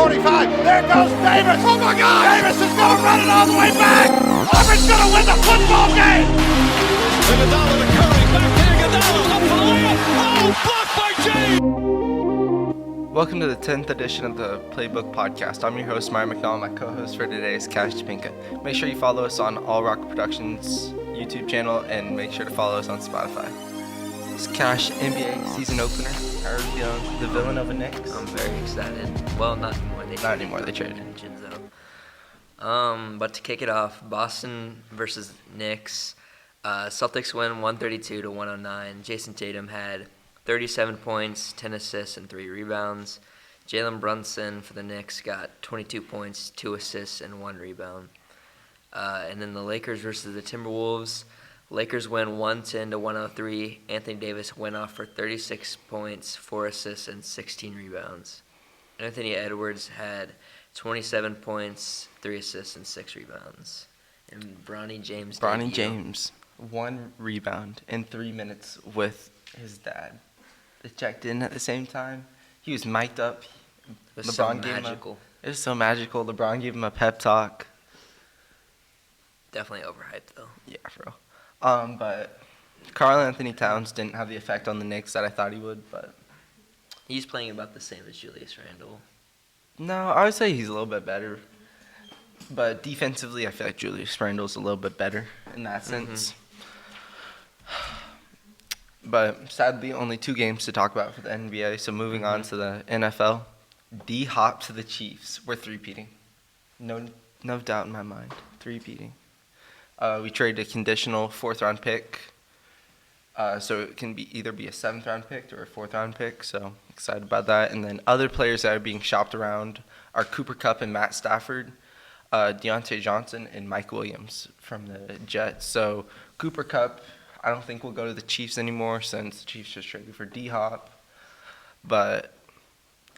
45. There goes Davis. Oh my God! Davis is going to run it all the way back. Auburn's going to win the football game. Iguodala to Curry. Back to Iguodala. Up for the layup. Oh, blocked by James. Welcome to the 10th edition of the Playbook Podcast. I'm your host, Myer and Cash. My co-host for today is Cash Pinka. Make sure you follow us on All Rock Productions YouTube channel and make sure to follow us on Spotify. It's Cash NBA season opener. How are you feeling? The Villanova Knicks? I'm very excited. Well, not anymore. Not anymore. They traded. But to kick it off, Boston versus Knicks. Celtics win 132-109. Jason Tatum had 37 points, 10 assists, and 3 rebounds. Jalen Brunson for the Knicks got 22 points, 2 assists, and 1 rebound. And then the Lakers versus the Timberwolves. Lakers win 110-103. Anthony Davis went off for 36 points, 4 assists, and 16 rebounds. Anthony Edwards had 27 points, 3 assists, and 6 rebounds. And Bronny James. 1 rebound in 3 minutes with his dad. They checked in at the same time. He was mic'd up. It was so magical. It was so magical. LeBron gave him a pep talk. Definitely overhyped, though. Yeah, bro. But Karl Anthony Towns didn't have the effect on the Knicks that I thought he would, but He's playing about the same as Julius Randle. no, I would say he's a little bit better. But defensively, I feel like Julius Randle's a little bit better in that sense. But sadly, only 2 games to talk about for the NBA. So moving on to the NFL, D-Hop to the Chiefs. We're three-peating. No doubt in my mind. Three-peating. We traded a conditional 4th-round pick. So it can either be a 7th-round pick or a 4th-round pick. So excited about that. And then other players that are being shopped around are Cooper Kupp and Matt Stafford, Deontay Johnson, and Mike Williams from the Jets. So Cooper Kupp, I don't think will go to the Chiefs anymore since the Chiefs just traded for D-Hop. But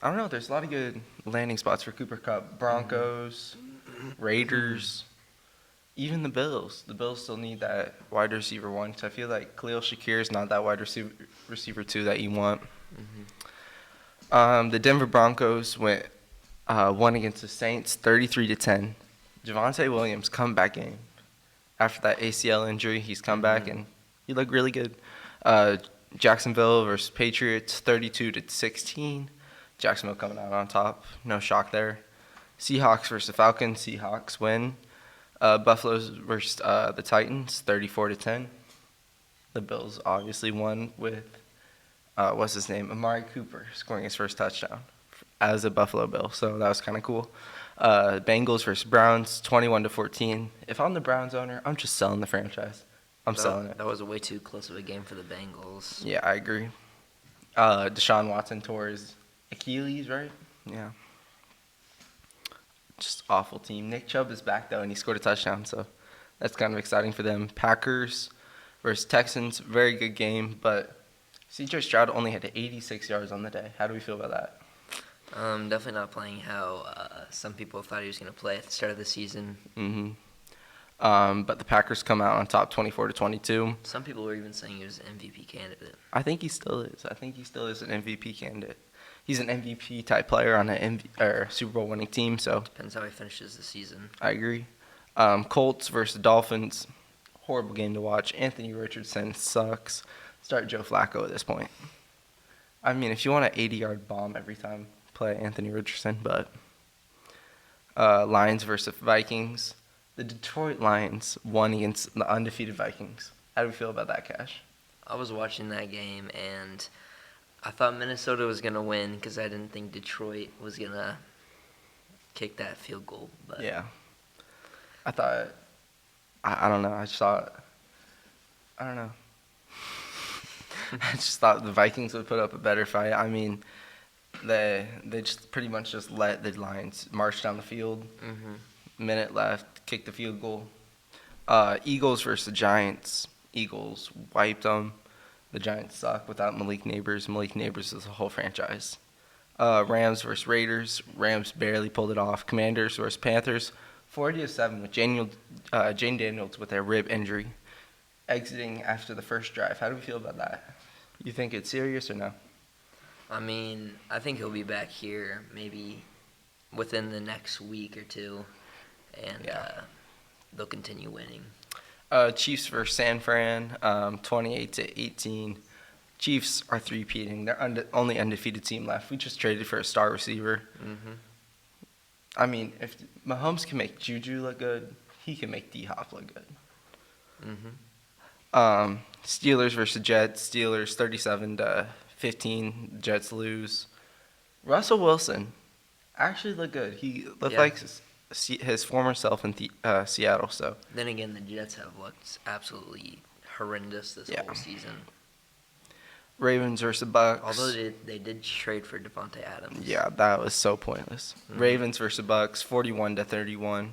I don't know. There's a lot of good landing spots for Cooper Kupp. Broncos, Raiders, even the Bills. The Bills still need that wide receiver 1 because I feel like Khalil Shakir is not that wide receiver 2 that you want. The Denver Broncos won against the Saints 33-10. Javonte Williams comeback game. After that ACL injury, he's come back and he looked really good. Jacksonville versus Patriots 32-16. Jacksonville coming out on top. No shock there. Seahawks versus Falcons. Seahawks win. Buffalo's versus the Titans 34-10. The Bills obviously won with what's his name? Amari Cooper scoring his first touchdown as a Buffalo Bill. So that was kind of cool. Bengals versus Browns 21-14. If I'm the Browns owner, I'm just selling the franchise. I'm selling it. That was way too close of a game for the Bengals. Yeah, I agree. Deshaun Watson tore his Achilles, right? Yeah. Just awful team. Nick Chubb is back, though, and he scored a touchdown, so that's kind of exciting for them. Packers versus Texans, very good game, but C.J. Stroud only had 86 yards on the day. How do we feel about that? Definitely not playing how some people thought he was going to play at the start of the season. But the Packers come out on top 24-22. Some people were even saying he was an MVP candidate. I think he still is. I think he still is an MVP candidate. He's an MVP-type player on a Super Bowl winning team, so Depends how he finishes the season. I agree. Colts versus Dolphins, horrible game to watch. Anthony Richardson sucks. Start Joe Flacco at this point. I mean, if you want an 80-yard bomb every time, play Anthony Richardson, but Lions versus Vikings. The Detroit Lions won against the undefeated Vikings. How do we feel about that, Cash? I was watching that game, and I thought Minnesota was going to win because I didn't think Detroit was going to kick that field goal. But Yeah. I thought, I don't know. I don't know. I just thought the Vikings would put up a better fight. I mean, they just pretty much just let the Lions march down the field. Minute left, kick the field goal. Eagles versus the Giants. Eagles wiped them. The Giants suck without Malik Neighbors. Malik Neighbors is a whole franchise. Rams versus Raiders. Rams barely pulled it off. Commanders versus Panthers. 40-7 with Jane Daniels with a rib injury. Exiting after the first drive. How do we feel about that? You think it's serious or no? I mean, I think he'll be back here maybe within the next week or two, and they'll continue winning. Chiefs versus San Fran, 28-18. Chiefs are three-peating. They're only undefeated team left. We just traded for a star receiver. Mm-hmm. I mean, if Mahomes can make Juju look good, he can make D-Hop look good. Mm-hmm. Steelers versus Jets. Steelers 37-15. Jets lose. Russell Wilson actually looked good. He looked like his former self in Seattle. So then again, the Jets have looked absolutely horrendous this whole season. Ravens versus Bucks. Although they did trade for Devontae Adams. Yeah, that was so pointless. Mm-hmm. Ravens versus Bucks, 41-31.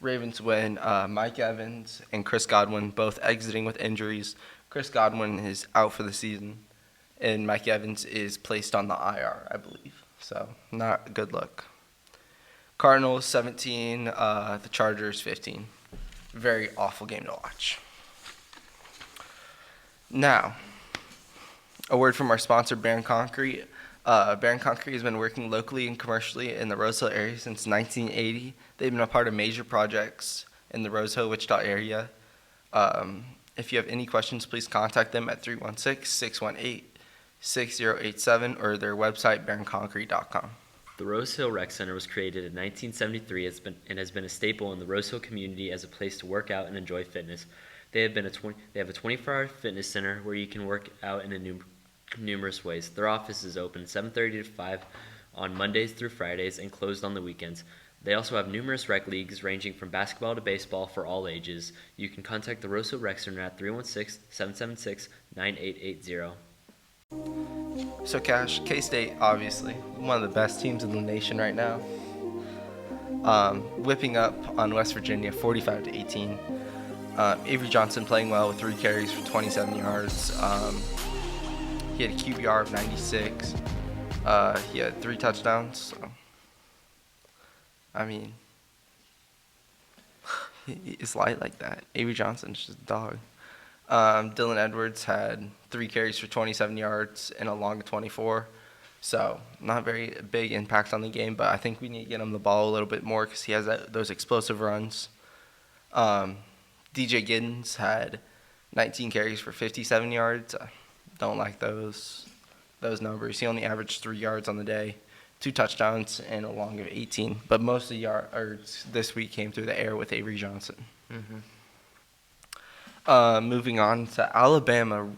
Ravens win. Mike Evans and Chris Godwin both exiting with injuries. Chris Godwin is out for the season, and Mike Evans is placed on the IR, I believe. So, not a good look. Cardinals 17, the Chargers 15. Very awful game to watch. Now, a word from our sponsor, Baron Concrete. Baron Concrete has been working locally and commercially in the Rose Hill area since 1980. They've been a part of major projects in the Rose Hill, Wichita area. If you have any questions, please contact them at 316-618-6087 or their website, baronconcrete.com. The Rose Hill Rec Center was created in 1973 and has been a staple in the Rose Hill community as a place to work out and enjoy fitness. They have a 24-hour fitness center where you can work out in numerous ways. Their office is open 7:30 to 5 on Mondays through Fridays and closed on the weekends. They also have numerous rec leagues ranging from basketball to baseball for all ages. You can contact the Rose Hill Rec Center at 316-776-9880. So, Cash, K-State, obviously, one of the best teams in the nation right now. Whipping up on West Virginia, 45-18. Avery Johnson playing well with 3 carries for 27 yards. He had a QBR of 96. He had 3 touchdowns. So, I mean, he's light like that. Avery Johnson's just a dog. Dylan Edwards had 3 carries for 27 yards and a long of 24. So, not very big impact on the game, but I think we need to get him the ball a little bit more because he has those explosive runs. DJ Giddens had 19 carries for 57 yards. Don't like those numbers. He only averaged 3 yards on the day, 2 touchdowns, and a long of 18. But most of the yards this week came through the air with Avery Johnson. Mm-hmm. Moving on to Alabama,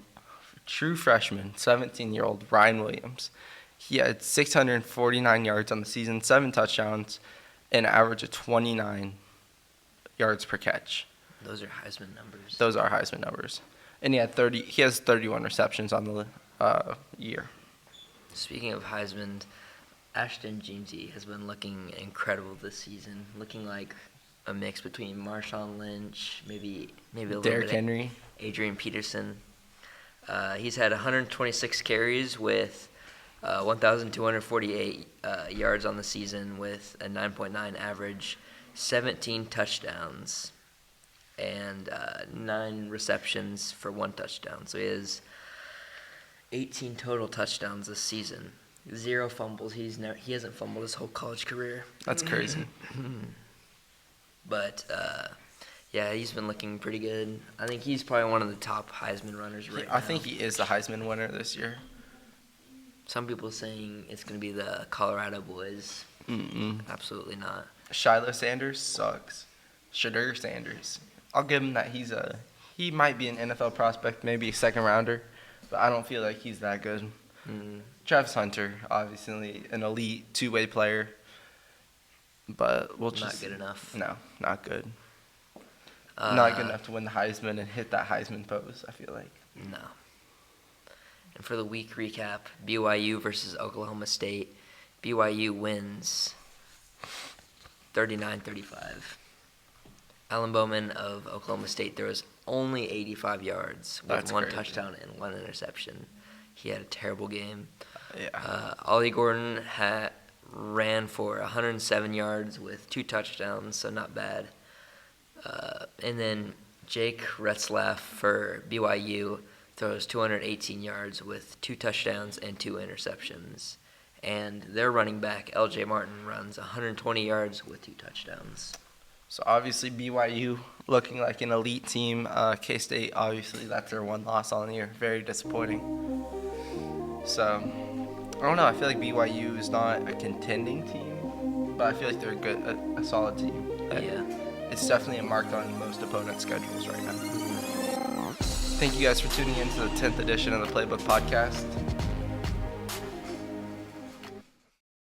true freshman, 17-year-old Ryan Williams. He had 649 yards on the season, 7 touchdowns, and an average of 29 yards per catch. Those are Heisman numbers. Those are Heisman numbers. And he has 31 receptions on the year. Speaking of Heisman, Ashton Jeanty has been looking incredible this season, looking like a mix between Marshawn Lynch, maybe a little Derrick bit Henry, Adrian Peterson. He's had 126 carries with 1,248 yards on the season with a 9.9 average, 17 touchdowns, and 9 receptions for 1 touchdown. So he has 18 total touchdowns this season. 0 fumbles. He hasn't fumbled his whole college career. that's crazy. But yeah, he's been looking pretty good. I think he's probably one of the top Heisman runners right now. I think he is the Heisman winner this year. Some people saying it's going to be the Colorado boys. Mm-mm. Absolutely not. Shiloh Sanders sucks. Shadur Sanders. I'll give him that. He might be an NFL prospect, maybe a second rounder, but I don't feel like he's that good. Mm. Travis Hunter, obviously an elite 2-way player, but we'll just Not good enough. No, not good. Not good enough to win the Heisman and hit that Heisman pose, I feel like. No. And for the week recap, BYU versus Oklahoma State. BYU wins 39-35. Alan Bowman of Oklahoma State throws only 85 yards with That's 1 crazy. touchdown and 1 interception. He had a terrible game. Yeah. Ollie Gordon ran for 107 yards with 2 touchdowns, so not bad. And then Jake Retzlaff for BYU throws 218 yards with 2 touchdowns and 2 interceptions. And their running back, L.J. Martin, runs 120 yards with 2 touchdowns. So obviously BYU looking like an elite team. K-State, obviously, that's their one loss on the year. Very disappointing. So, I don't know. I feel like BYU is not a contending team, but I feel like they're a solid team. Yeah. It's definitely a mark on most opponents' schedules right now. Thank you guys for tuning in to the 10th edition of the Playbook Podcast.